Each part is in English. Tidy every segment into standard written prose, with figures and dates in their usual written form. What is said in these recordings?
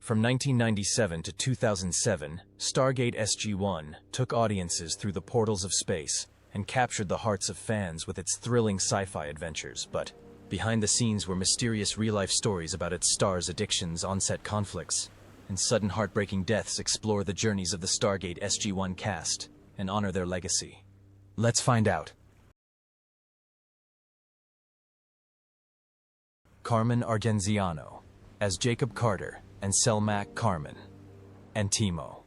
From 1997 to 2007, Stargate SG-1 took audiences through the portals of space and captured the hearts of fans with its thrilling sci-fi adventures, but behind the scenes were mysterious real-life stories about its stars' addictions, on-set conflicts, and sudden heartbreaking deaths. Explore the journeys of the Stargate SG-1 cast and honor their legacy. Let's find out. Carmen Argenziano as Jacob Carter and Selmac Carmen. Antimo.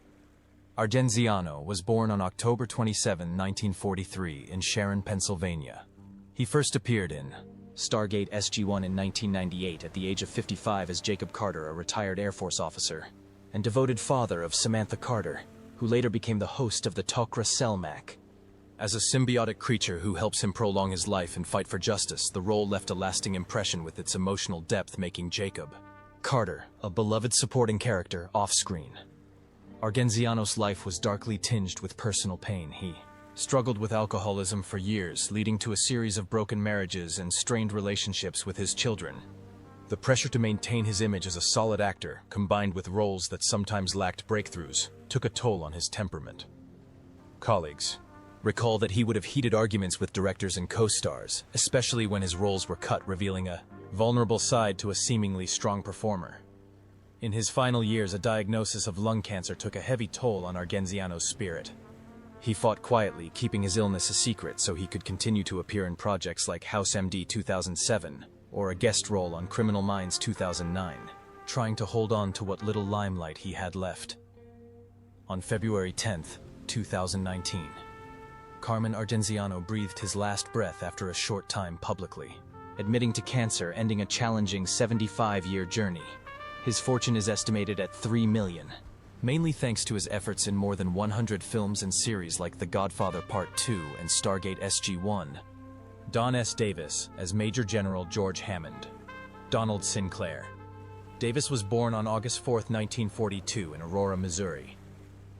Argenziano was born on October 27, 1943 in Sharon, Pennsylvania. He first appeared in Stargate SG-1 in 1998 at the age of 55 as Jacob Carter, a retired Air Force officer and devoted father of Samantha Carter, who later became the host of the Tok'ra Selmac. As a symbiotic creature who helps him prolong his life and fight for justice, the role left a lasting impression with its emotional depth, making Jacob Carter a beloved supporting character off-screen. Argenziano's life was darkly tinged with personal pain. He struggled with alcoholism for years, leading to a series of broken marriages and strained relationships with his children. The pressure to maintain his image as a solid actor, combined with roles that sometimes lacked breakthroughs, took a toll on his temperament. Colleagues recall that he would have heated arguments with directors and co-stars, especially when his roles were cut, revealing a vulnerable side to a seemingly strong performer. In his final years, a diagnosis of lung cancer took a heavy toll on Argenziano's spirit. He fought quietly, keeping his illness a secret so he could continue to appear in projects like House MD 2007 or a guest role on Criminal Minds 2009, trying to hold on to what little limelight he had left. On February 10, 2019, Carmen Argenziano breathed his last breath after a short time publicly, admitting to cancer, ending a challenging 75-year journey. His fortune is estimated at $3 million, mainly thanks to his efforts in more than 100 films and series like The Godfather Part 2 and Stargate SG-1. Don S. Davis as Major General George Hammond. Donald Sinclair. Davis was born on August 4, 1942 in Aurora, Missouri.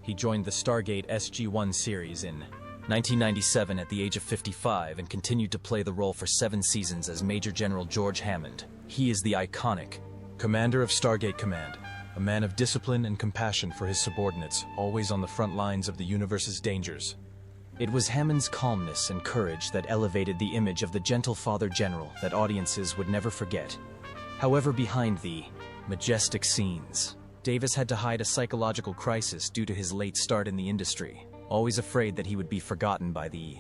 He joined the Stargate SG-1 series in 1997 at the age of 55 and continued to play the role for 7 seasons as Major General George Hammond. He is the iconic commander of Stargate Command, a man of discipline and compassion for his subordinates, always on the front lines of the universe's dangers. It was Hammond's calmness and courage that elevated the image of the gentle Father General that audiences would never forget. However, behind the majestic scenes, Davis had to hide a psychological crisis due to his late start in the industry, always afraid that he would be forgotten by the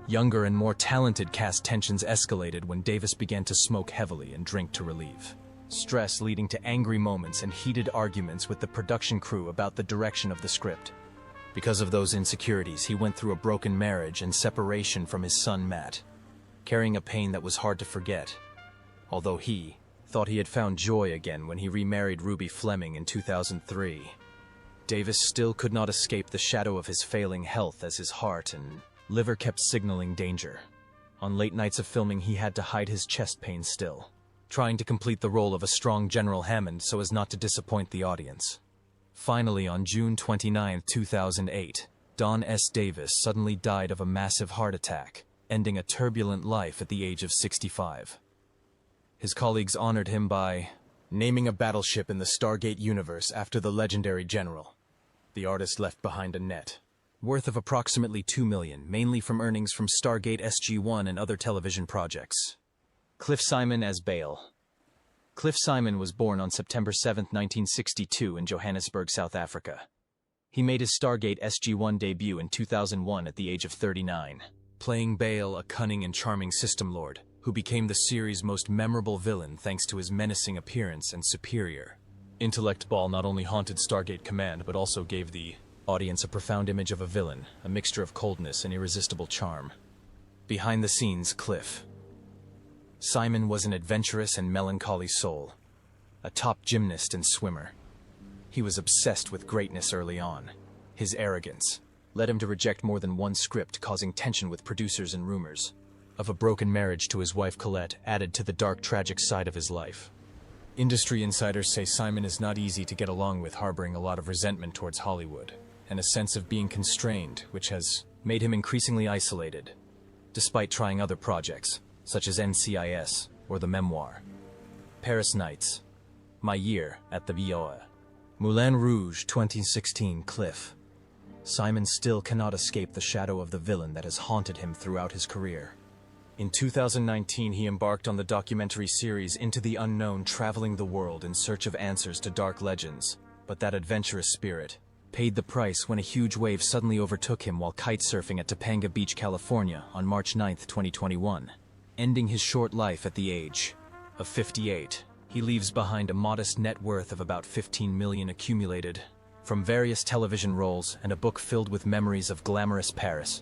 younger and more talented cast. Tensions escalated when Davis began to smoke heavily and drink to relieve stress, leading to angry moments and heated arguments with the production crew about the direction of the script. Because of those insecurities, he went through a broken marriage and separation from his son Matt, carrying a pain that was hard to forget. Although he thought he had found joy again when he remarried Ruby Fleming in 2003, Davis still could not escape the shadow of his failing health as his heart and liver kept signaling danger. On late nights of filming, he had to hide his chest pain still, trying to complete the role of a strong General Hammond so as not to disappoint the audience. Finally, on June 29, 2008, Don S. Davis suddenly died of a massive heart attack, ending a turbulent life at the age of 65. His colleagues honored him by naming a battleship in the Stargate universe after the legendary general. The artist left behind a net worth of approximately $2 million, mainly from earnings from Stargate SG-1 and other television projects. Cliff Simon as Bale. Cliff Simon was born on September 7, 1962 in Johannesburg, South Africa. He made his Stargate SG-1 debut in 2001 at the age of 39, playing Bale, a cunning and charming system lord, who became the series' most memorable villain thanks to his menacing appearance and superior intellect. Bale not only haunted Stargate Command, but also gave the audience a profound image of a villain, a mixture of coldness and irresistible charm. Behind the scenes, Cliff Simon was an adventurous and melancholy soul, a top gymnast and swimmer. He was obsessed with greatness early on. His arrogance led him to reject more than one script, causing tension with producers, and rumors of a broken marriage to his wife Colette added to the dark, tragic side of his life. Industry insiders say Simon is not easy to get along with, harboring a lot of resentment towards Hollywood and a sense of being constrained, which has made him increasingly isolated, despite trying other projects such as NCIS or The Memoir. Paris Nights, My Year at the VOA, Moulin Rouge 2016 Cliff. Simon still cannot escape the shadow of the villain that has haunted him throughout his career. In 2019, he embarked on the documentary series Into the Unknown, traveling the world in search of answers to dark legends. But that adventurous spirit paid the price when a huge wave suddenly overtook him while kitesurfing at Topanga Beach, California on March 9, 2021, ending his short life at the age of 58. He leaves behind a modest net worth of about $15 million accumulated from various television roles and a book filled with memories of glamorous Paris.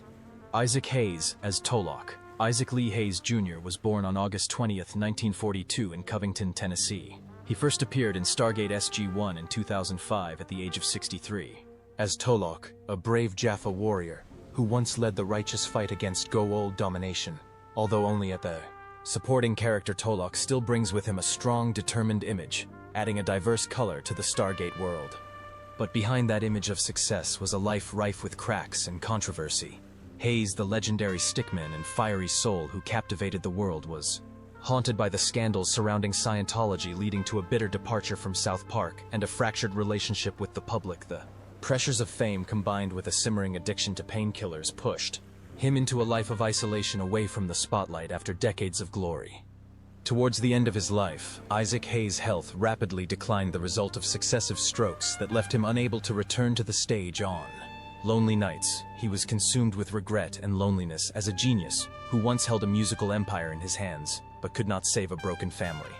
Isaac Hayes as Tolok. Isaac Lee Hayes Jr. was born on August 20, 1942 in Covington, Tennessee. He first appeared in Stargate SG-1 in 2005 at the age of 63. As Tolok, a brave Jaffa warrior who once led the righteous fight against Goa'uld domination, although only at the supporting character, Tolok still brings with him a strong, determined image, adding a diverse color to the Stargate world. But behind that image of success was a life rife with cracks and controversy. Hayes, the legendary stickman and fiery soul who captivated the world, was haunted by the scandals surrounding Scientology, leading to a bitter departure from South Park and a fractured relationship with the public. The pressures of fame combined with a simmering addiction to painkillers pushed him into a life of isolation away from the spotlight after decades of glory. Towards the end of his life, Isaac Hayes' health rapidly declined, the result of successive strokes that left him unable to return to the stage on lonely nights. He was consumed with regret and loneliness as a genius who once held a musical empire in his hands, but could not save a broken family.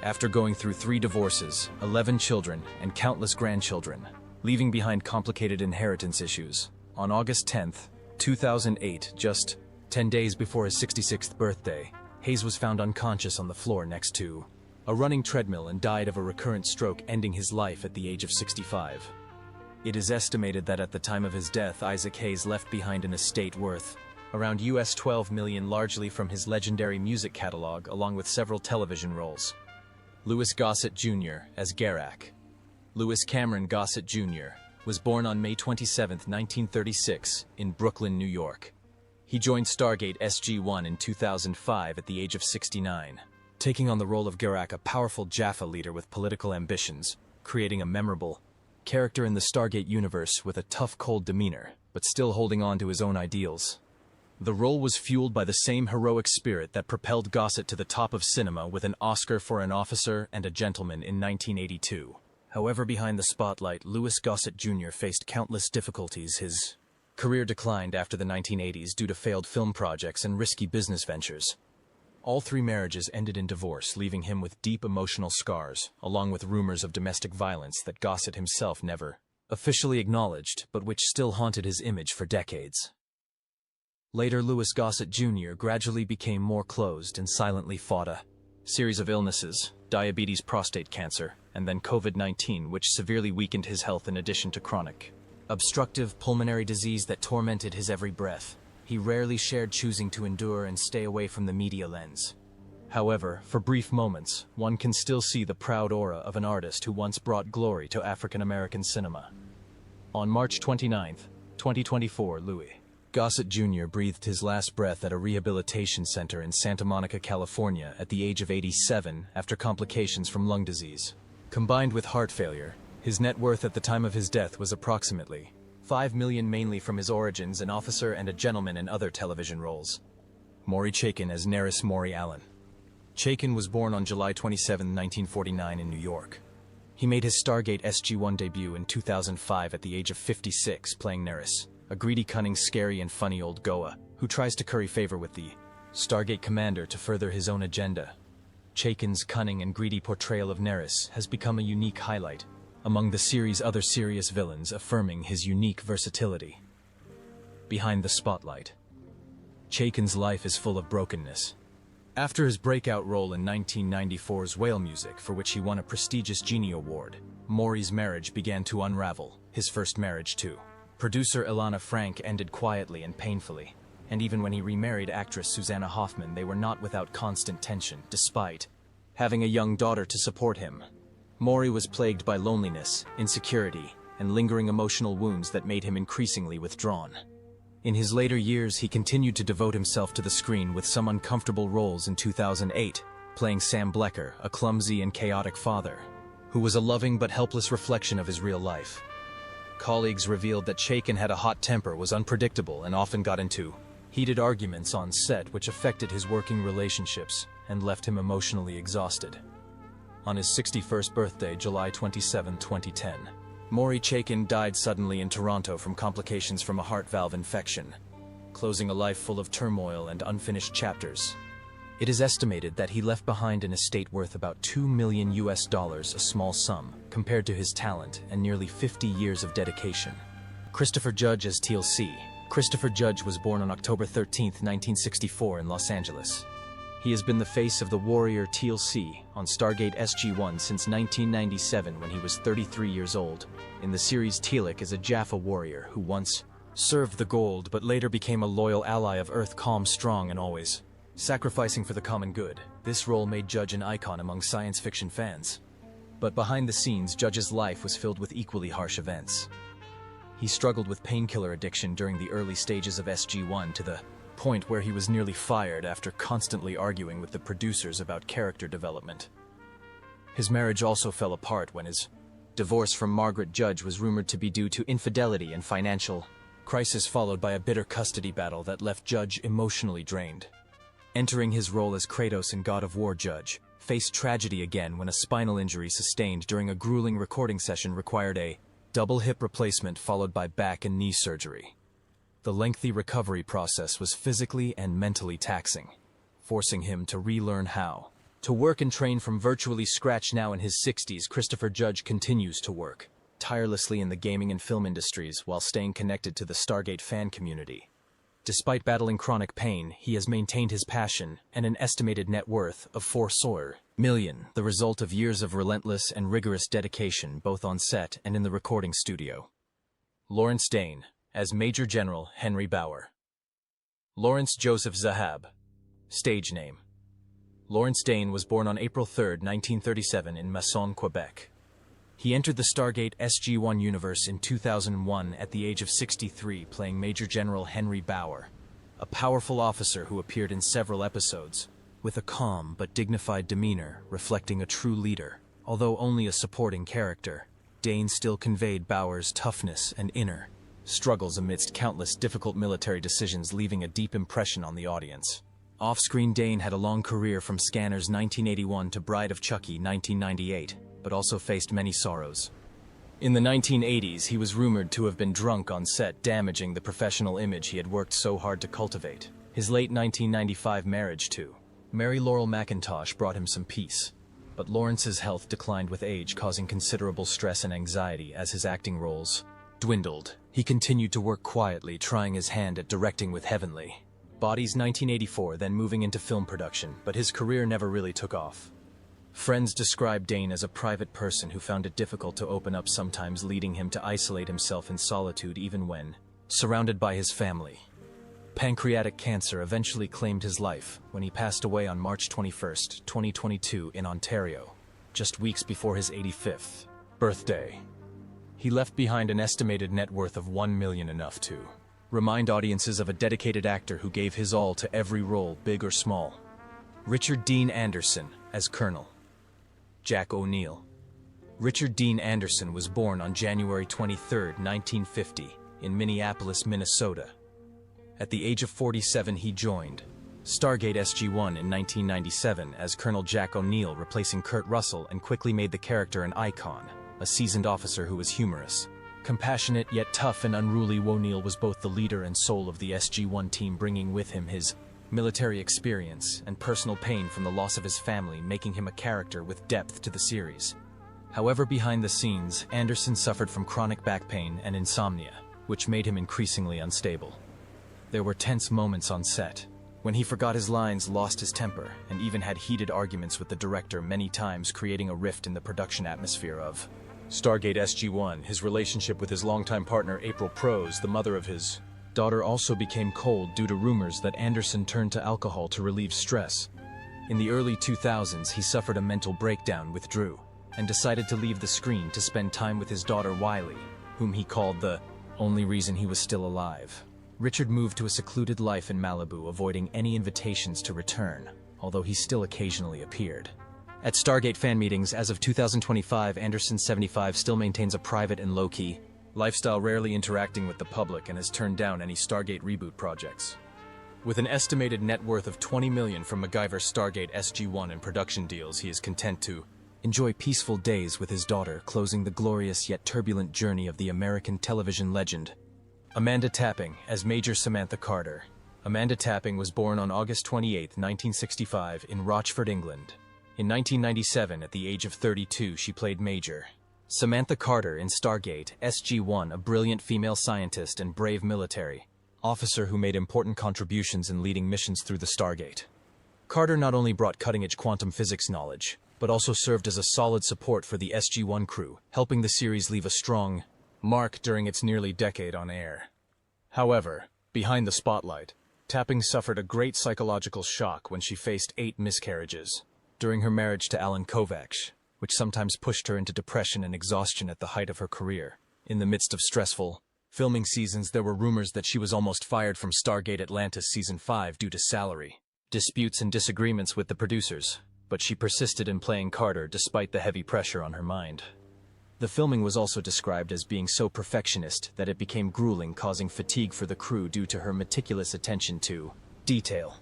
After going through 3 divorces, 11 children, and countless grandchildren, leaving behind complicated inheritance issues, on August 10, 2008, just 10 days before his 66th birthday, Hayes was found unconscious on the floor next to a running treadmill and died of a recurrent stroke, ending his life at the age of 65. It is estimated that at the time of his death, Isaac Hayes left behind an estate worth around US $12 million, largely from his legendary music catalog, along with several television roles. Louis Gossett Jr. as Garak. Louis Cameron Gossett Jr. was born on May 27, 1936, in Brooklyn, New York. He joined Stargate SG-1 in 2005 at the age of 69, taking on the role of Garak, a powerful Jaffa leader with political ambitions, creating a memorable character in the Stargate universe with a tough, cold demeanor, but still holding on to his own ideals. The role was fueled by the same heroic spirit that propelled Gossett to the top of cinema with an Oscar for An Officer and a Gentleman in 1982. However, behind the spotlight, Louis Gossett Jr. faced countless difficulties. His career declined after the 1980s due to failed film projects and risky business ventures. All 3 marriages ended in divorce, leaving him with deep emotional scars, along with rumors of domestic violence that Gossett himself never officially acknowledged, but which still haunted his image for decades. Later, Louis Gossett Jr. gradually became more closed and silently fought a series of illnesses: diabetes, prostate cancer, and then COVID-19, which severely weakened his health in addition to chronic obstructive pulmonary disease that tormented his every breath. He rarely shared, choosing to endure and stay away from the media lens. However, for brief moments, one can still see the proud aura of an artist who once brought glory to African-American cinema. On March 29, 2024, Louis Gossett Jr. breathed his last breath at a rehabilitation center in Santa Monica, California, at the age of 87 after complications from lung disease. Combined with heart failure, his net worth at the time of his death was approximately $5 million, mainly from his origins, An Officer and a Gentleman, and other television roles. Maury Chaykin as Nerys Maury Allen. Chaykin was born on July 27, 1949 in New York. He made his Stargate SG-1 debut in 2005 at the age of 56, playing Nerys, a greedy, cunning, scary, and funny old Goa who tries to curry favor with the Stargate commander to further his own agenda. Chaykin's cunning and greedy portrayal of Nerys has become a unique highlight among the series' other serious villains, affirming his unique versatility. Behind the spotlight, Chaykin's life is full of brokenness. After his breakout role in 1994's Whale Music, for which he won a prestigious Genie Award, Maury's marriage began to unravel. His first marriage to producer Ilana Frank ended quietly and painfully, and even when he remarried actress Susanna Hoffman, they were not without constant tension. Despite having a young daughter to support him, Maury was plagued by loneliness, insecurity, and lingering emotional wounds that made him increasingly withdrawn. In his later years, he continued to devote himself to the screen with some uncomfortable roles in 2008, playing Sam Blecker, a clumsy and chaotic father, who was a loving but helpless reflection of his real life. Colleagues revealed that Chaykin had a hot temper, was unpredictable, and often got into heated arguments on set which affected his working relationships and left him emotionally exhausted. On his 61st birthday, July 27, 2010, Maury Chaykin died suddenly in Toronto from complications from a heart valve infection, closing a life full of turmoil and unfinished chapters. It is estimated that he left behind an estate worth about $2 million, a small sum compared to his talent and nearly 50 years of dedication. Christopher Judge as TLC. Christopher Judge was born on October 13, 1964 in Los Angeles. He has been the face of the warrior TLC on Stargate SG-1 since 1997 when he was 33 years old. In the series, Teal'c is a Jaffa warrior who once served the Gold but later became a loyal ally of Earth, calm, strong, and always sacrificing for the common good. This role made Judge an icon among science fiction fans. But behind the scenes, Judge's life was filled with equally harsh events. He struggled with painkiller addiction during the early stages of SG-1 to the point where he was nearly fired after constantly arguing with the producers about character development. His marriage also fell apart when his divorce from Margaret Judge was rumored to be due to infidelity and financial crisis, followed by a bitter custody battle that left Judge emotionally drained. Entering his role as Kratos in God of War, Judge faced tragedy again when a spinal injury sustained during a grueling recording session required a double hip replacement followed by back and knee surgery. The lengthy recovery process was physically and mentally taxing, forcing him to relearn how to work and train from virtually scratch. Now in his 60s, Christopher Judge continues to work tirelessly in the gaming and film industries while staying connected to the Stargate fan community. Despite battling chronic pain, he has maintained his passion and an estimated net worth of $4 million, the result of years of relentless and rigorous dedication both on set and in the recording studio. Lawrence Dane as Major General Henry Bauer. Lawrence Joseph Zahab. Stage name. Lawrence Dane was born on April 3, 1937 in Masson, Quebec. He entered the Stargate SG-1 universe in 2001 at the age of 63, playing Major General Henry Bauer, a powerful officer who appeared in several episodes, with a calm but dignified demeanor reflecting a true leader. Although only a supporting character, Dane still conveyed Bauer's toughness and inner struggles amidst countless difficult military decisions, leaving a deep impression on the audience. Off-screen, Dane had a long career from Scanners 1981 to Bride of Chucky 1998, but also faced many sorrows. In the 1980s, he was rumored to have been drunk on set, damaging the professional image he had worked so hard to cultivate. His late 1995 marriage to Mary Laurel McIntosh brought him some peace, but Lawrence's health declined with age, causing considerable stress and anxiety as his acting roles dwindled. He continued to work quietly, trying his hand at directing with Heavenly Bodies 1984, then moving into film production, but his career never really took off. Friends described Dane as a private person who found it difficult to open up, sometimes leading him to isolate himself in solitude even when surrounded by his family. Pancreatic cancer eventually claimed his life when he passed away on March 21, 2022 in Ontario, just weeks before his 85th birthday. He left behind an estimated net worth of $1 million, enough to remind audiences of a dedicated actor who gave his all to every role, big or small. Richard Dean Anderson as Colonel Jack O'Neill. Richard Dean Anderson was born on January 23, 1950, in Minneapolis, Minnesota. At the age of 47, he joined Stargate SG-1 in 1997 as Colonel Jack O'Neill, replacing Kurt Russell, and quickly made the character an icon, a seasoned officer who was humorous, compassionate, yet tough and unruly. O'Neill was both the leader and soul of the SG-1 team, bringing with him his military experience and personal pain from the loss of his family, making him a character with depth to the series. However, behind the scenes, Anderson suffered from chronic back pain and insomnia, which made him increasingly unstable. There were tense moments on set, when he forgot his lines, lost his temper, and even had heated arguments with the director, many times creating a rift in the production atmosphere of Stargate SG-1. His relationship with his longtime partner, April Prose, the mother of his daughter, also became cold due to rumors that Anderson turned to alcohol to relieve stress. In the early 2000s, he suffered a mental breakdown, withdrew, and decided to leave the screen to spend time with his daughter Wiley, whom he called the only reason he was still alive. Richard moved to a secluded life in Malibu, avoiding any invitations to return, although he still occasionally appeared. At Stargate fan meetings as of 2025, Anderson 75 still maintains a private and low-key lifestyle, rarely interacting with the public, and has turned down any Stargate reboot projects. With an estimated net worth of $20 million from MacGyver's Stargate SG-1 and production deals, he is content to enjoy peaceful days with his daughter, closing the glorious yet turbulent journey of the American television legend. Amanda Tapping as Major Samantha Carter. Amanda Tapping was born on August 28, 1965, in Rochford, England. In 1997, at the age of 32, she played Major Samantha Carter in Stargate SG-1, a brilliant female scientist and brave military officer who made important contributions in leading missions through the Stargate. Carter not only brought cutting-edge quantum physics knowledge, but also served as a solid support for the SG-1 crew, helping the series leave a strong mark during its nearly decade on air. However, behind the spotlight, Tapping suffered a great psychological shock when she faced 8 miscarriages during her marriage to Alan Kovacs, which sometimes pushed her into depression and exhaustion at the height of her career. In the midst of stressful filming seasons, there were rumors that she was almost fired from Stargate Atlantis Season 5 due to salary disputes and disagreements with the producers, but she persisted in playing Carter despite the heavy pressure on her mind. The filming was also described as being so perfectionist that it became grueling, causing fatigue for the crew due to her meticulous attention to detail.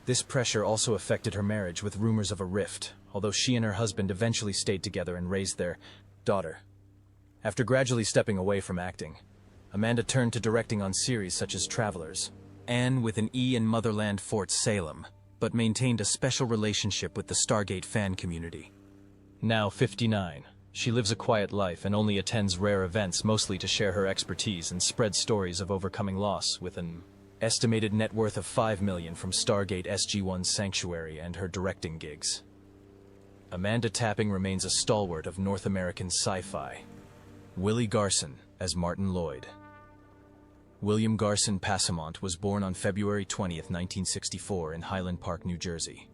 This pressure also affected her marriage, with rumors of a rift, although she and her husband eventually stayed together and raised their daughter. After gradually stepping away from acting, Amanda turned to directing on series such as Travelers, Anne with an E, and Motherland Fort Salem, but maintained a special relationship with the Stargate fan community. Now 59, she lives a quiet life and only attends rare events, mostly to share her expertise and spread stories of overcoming loss, with an estimated net worth of $5 million from Stargate SG-1's Sanctuary and her directing gigs. Amanda Tapping remains a stalwart of North American sci-fi. Willie Garson as Martin Lloyd. William Garson Passamont was born on February 20, 1964, in Highland Park, New Jersey.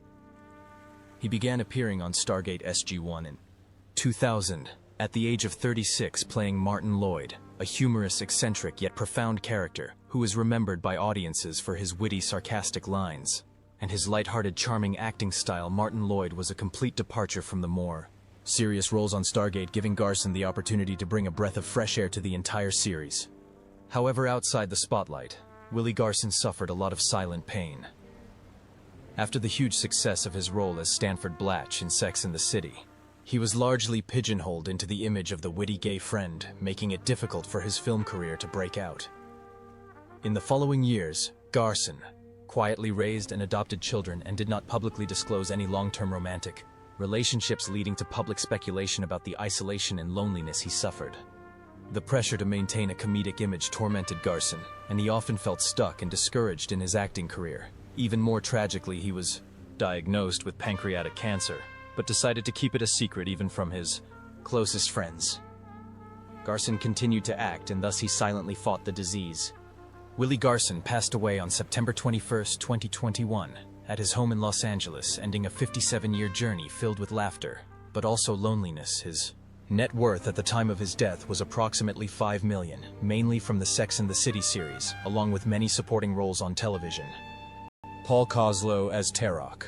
He began appearing on Stargate SG-1 in 2000, at the age of 36, playing Martin Lloyd, a humorous, eccentric, yet profound character who is remembered by audiences for his witty, sarcastic lines and his light-hearted, charming acting style. Martin Lloyd was a complete departure from the more serious roles on Stargate, giving Garson the opportunity to bring a breath of fresh air to the entire series. However, outside the spotlight, Willie Garson suffered a lot of silent pain. After the huge success of his role as Stanford Blatch in Sex and the City, he was largely pigeonholed into the image of the witty gay friend, making it difficult for his film career to break out. In the following years, Garson quietly raised and adopted children and did not publicly disclose any long-term romantic relationships, leading to public speculation about the isolation and loneliness he suffered. The pressure to maintain a comedic image tormented Garson, and he often felt stuck and discouraged in his acting career. Even more tragically, he was diagnosed with pancreatic cancer, but decided to keep it a secret even from his closest friends. Garson continued to act, and thus he silently fought the disease. Willie Garson passed away on September 21, 2021, at his home in Los Angeles, ending a 57-year journey filled with laughter, but also loneliness. His net worth at the time of his death was approximately $5 million, mainly from the Sex and the City series, along with many supporting roles on television. Paul Koslo as Terok.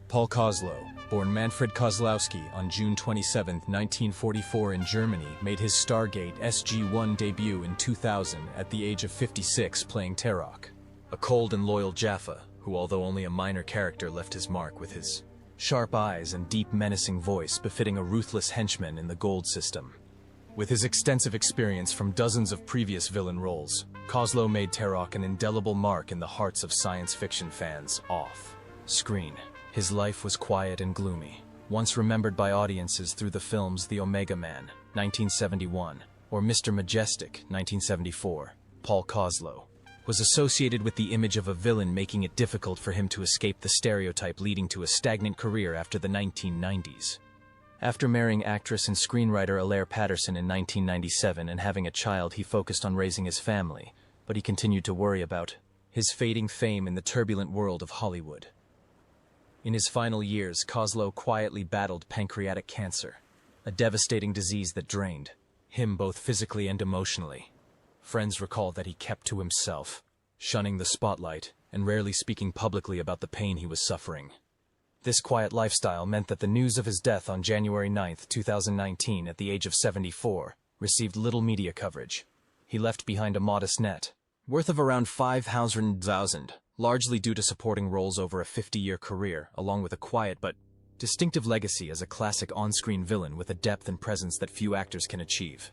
Paul Koslo, born Manfred Kozlowski on June 27, 1944 in Germany, made his Stargate SG-1 debut in 2000 at the age of 56, playing Terok, a cold and loyal Jaffa who, although only a minor character, left his mark with his sharp eyes and deep, menacing voice befitting a ruthless henchman in the Gold System. With his extensive experience from dozens of previous villain roles, Koslo made Terok an indelible mark in the hearts of science fiction fans off-screen. His life was quiet and gloomy, once remembered by audiences through the films The Omega Man, 1971, or Mr. Majestic, 1974. Paul Koslo was associated with the image of a villain, making it difficult for him to escape the stereotype, leading to a stagnant career after the 1990s. After marrying actress and screenwriter Alaire Patterson in 1997 and having a child, he focused on raising his family, but he continued to worry about his fading fame in the turbulent world of Hollywood. In his final years, Koslo quietly battled pancreatic cancer, a devastating disease that drained him both physically and emotionally. Friends recall that he kept to himself, shunning the spotlight and rarely speaking publicly about the pain he was suffering. This quiet lifestyle meant that the news of his death on January 9, 2019, at the age of 74, received little media coverage. He left behind a modest net, worth of around $500,000, largely due to supporting roles over a 50-year career, along with a quiet but distinctive legacy as a classic on-screen villain with a depth and presence that few actors can achieve.